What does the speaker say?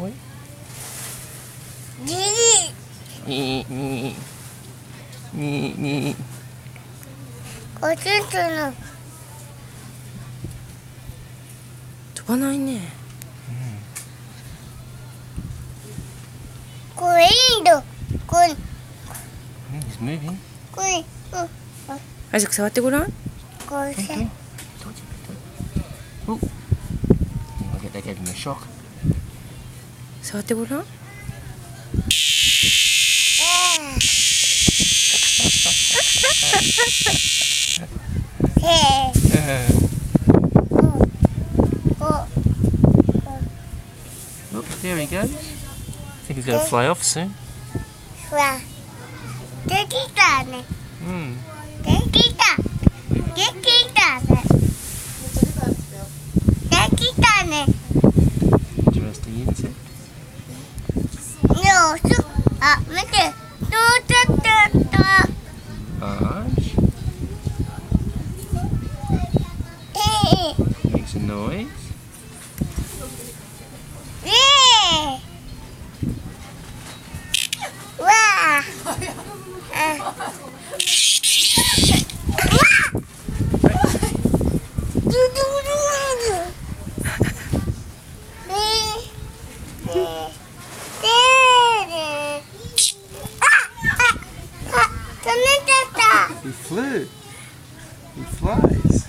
Oi. おちんちの飛ばないね。これいいの。これ He's moving. これアイザック触ってごらん。これ Oh. I get that gave him a shock. 触ってごらん。Look, there he goes. I think he's going to fly off soon. ほらできたね。 Mm. できたね。できたね。 Interesting insect. あ、見て。どうちゃった。 Large. Makes a noise. わあ。He flew. He flies.